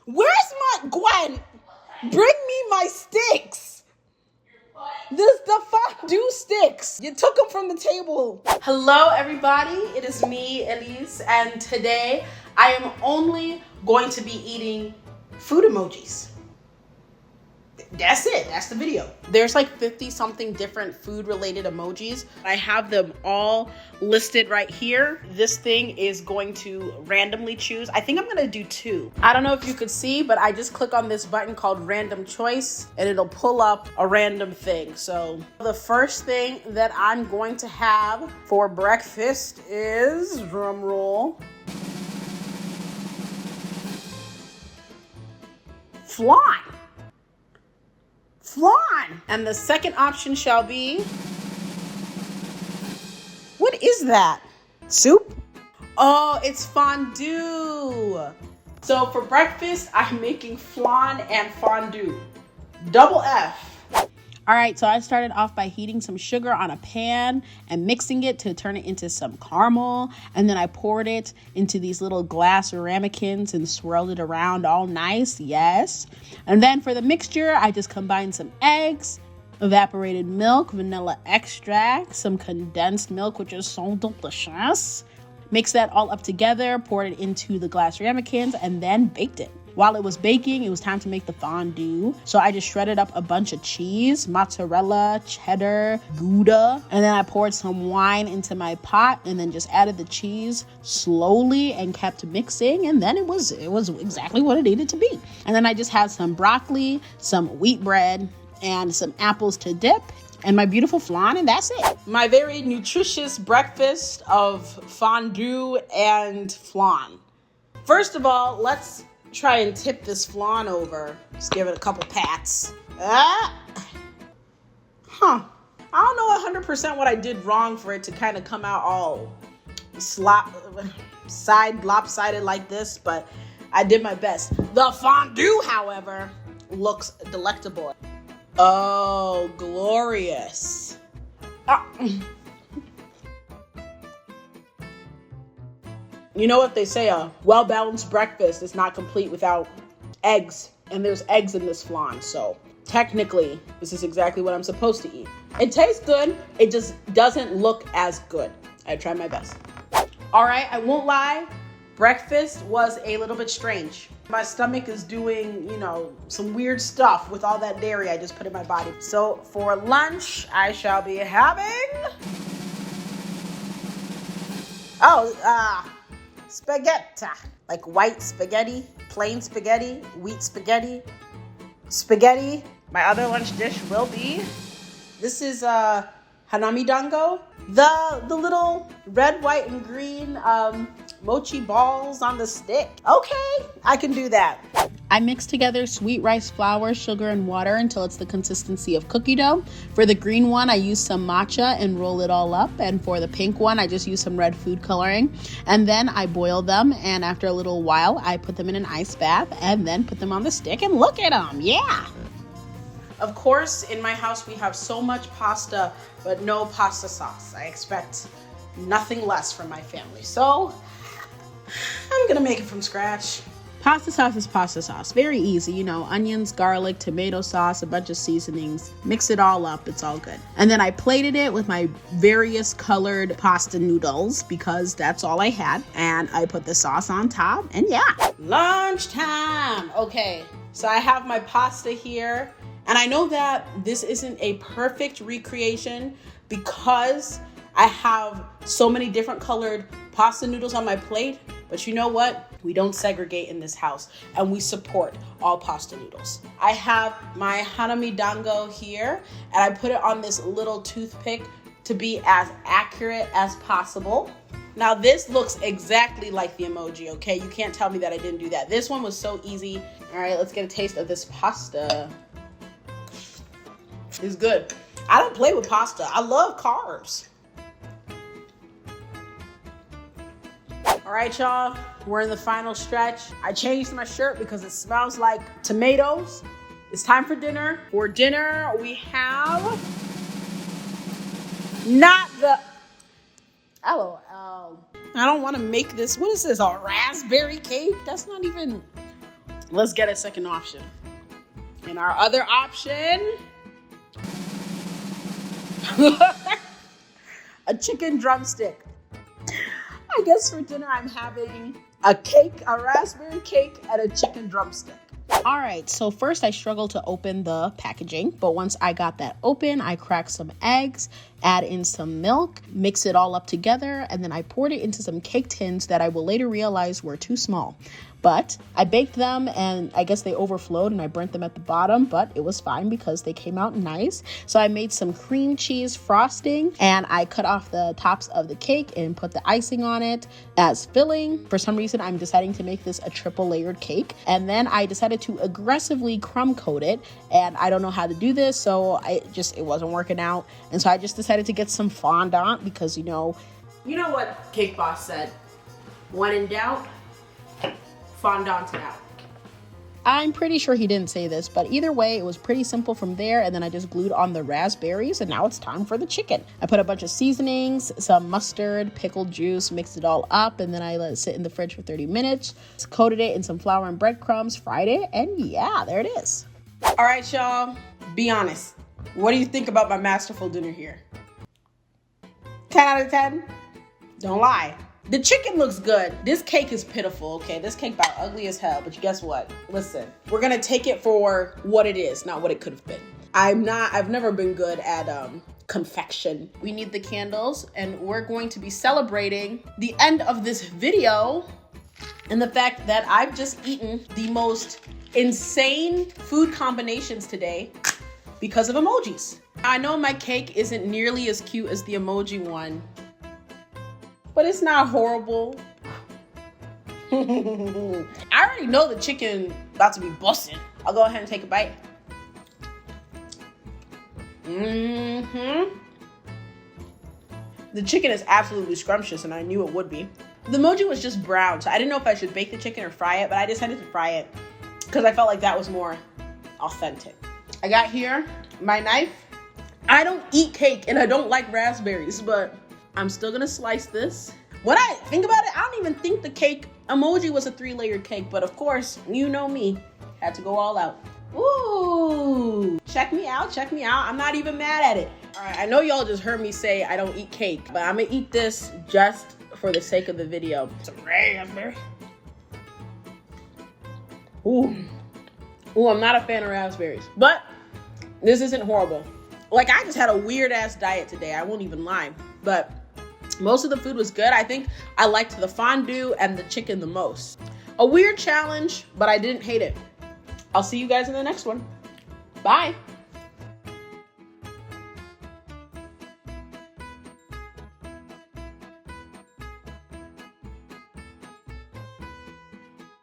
Where's my Gwen? Bring me my sticks. The fondue sticks. You took them from the table. Hello, everybody. It is me, Elise, and today I am only going to be eating food emojis. That's it. That's the video. There's like 50 something different food related emojis. I have them all listed right here. This thing is going to randomly choose. I think I'm going to do 2. I don't know if you could see, but I just click on this button called random choice and it'll pull up a random thing. So the first thing that I'm going to have for breakfast is, drum roll, flan. Flan. And the second option shall be, what is that? Soup? Oh, it's fondue. So for breakfast, I'm making flan and fondue. Double F. All right, so I started off by heating some sugar on a pan and mixing it to turn it into some caramel. And then I poured it into these little glass ramekins and swirled it around all nice, yes. And then for the mixture, I just combined some eggs, evaporated milk, vanilla extract, some condensed milk, which is so delicious. Mixed that all up together, poured it into the glass ramekins, and then baked it. While it was baking, it was time to make the fondue. So I just shredded up a bunch of cheese, mozzarella, cheddar, Gouda, and then I poured some wine into my pot and then just added the cheese slowly and kept mixing. And then it was exactly what it needed to be. And then I just had some broccoli, some wheat bread, and some apples to dip, and my beautiful flan, and that's it. My very nutritious breakfast of fondue and flan. First of all, let's try and tip this flan over. Just give it a couple pats. I don't know 100% what I did wrong for it to kind of come out all lopsided like this, but I did my best. The fondue, however, looks delectable. Oh, glorious. You know what they say, a well-balanced breakfast is not complete without eggs. And there's eggs in this flan, so technically, this is exactly what I'm supposed to eat. It tastes good, it just doesn't look as good. I tried my best. All right, I won't lie, breakfast was a little bit strange. My stomach is doing, some weird stuff with all that dairy I just put in my body. So for lunch, I shall be having, spaghetti, like white spaghetti, plain spaghetti, wheat spaghetti, spaghetti. My other lunch dish will be, this is hanami dango, the little red, white, and green mochi balls on the stick. Okay, I can do that. I mix together sweet rice flour, sugar, and water until it's the consistency of cookie dough. For the green one, I use some matcha and roll it all up. And for the pink one, I just use some red food coloring. And then I boil them. And after a little while, I put them in an ice bath and then put them on the stick and look at them. Yeah. Of course, in my house, we have so much pasta, but no pasta sauce. I expect nothing less from my family. So I'm gonna make it from scratch. Pasta sauce is pasta sauce. Very easy, onions, garlic, tomato sauce, a bunch of seasonings. Mix it all up, it's all good. And then I plated it with my various colored pasta noodles because that's all I had. And I put the sauce on top, and yeah. Lunchtime. Okay, so I have my pasta here. And I know that this isn't a perfect recreation because I have so many different colored pasta noodles on my plate. But you know what? We don't segregate in this house and we support all pasta noodles. I have my hanami dango here and I put it on this little toothpick to be as accurate as possible. Now this looks exactly like the emoji, okay? You can't tell me that I didn't do that. This one was so easy. All right, let's get a taste of this pasta. It's good. I don't play with pasta. I love carbs. All right, y'all, we're in the final stretch. I changed my shirt because it smells like tomatoes. It's time for dinner. For dinner, we have not the, I don't want to make this. What is this, a raspberry cake? That's not even, Let's get a second option. And our other option, a chicken drumstick. I guess for dinner I'm having a cake, a raspberry cake, and a chicken drumstick. All right, so first I struggled to open the packaging, but once I got that open, I cracked some eggs, add in some milk, mix it all up together, and then I poured it into some cake tins that I will later realize were too small. But I baked them and I guess they overflowed and I burnt them at the bottom, but it was fine because they came out nice. So I made some cream cheese frosting and I cut off the tops of the cake and put the icing on it as filling. For some reason, I'm deciding to make this a triple layered cake. And then I decided to aggressively crumb coat it, and I don't know how to do this, so it wasn't working out. And so I just decided to get some fondant because you know what Cake Boss said, when in doubt, fondant it out. I'm pretty sure he didn't say this, but either way, it was pretty simple from there. And then I just glued on the raspberries, and now it's time for the chicken. I put a bunch of seasonings, some mustard, pickled juice, mixed it all up, and then I let it sit in the fridge for 30 minutes. Coated it in some flour and breadcrumbs, fried it, and yeah, there it is. All right, y'all, be honest. What do you think about my masterful dinner here? 10 out of 10? Don't lie. The chicken looks good. This cake is pitiful, okay? This cake about ugly as hell, but guess what? Listen, we're gonna take it for what it is, not what it could have been. I've never been good at confection. We need the candles, and we're going to be celebrating the end of this video and the fact that I've just eaten the most insane food combinations today because of emojis. I know my cake isn't nearly as cute as the emoji one, but it's not horrible. I already know the chicken about to be busting. I'll go ahead and take a bite. The chicken is absolutely scrumptious, and I knew it would be. The emoji was just brown, so I didn't know if I should bake the chicken or fry it, but I decided to fry it because I felt like that was more authentic. I got here my knife. I don't eat cake, and I don't like raspberries, but I'm still gonna slice this. When I think about it, I don't even think the cake emoji was a 3-layered cake, but of course, you know me, had to go all out. Ooh, check me out, check me out. I'm not even mad at it. All right, I know y'all just heard me say I don't eat cake, but I'm gonna eat this just for the sake of the video. Some raspberry. Ooh, I'm not a fan of raspberries, but this isn't horrible. Like, I just had a weird ass diet today, I won't even lie, but most of the food was good. I think I liked the fondue and the chicken the most. A weird challenge, but I didn't hate it. I'll see you guys in the next one. Bye.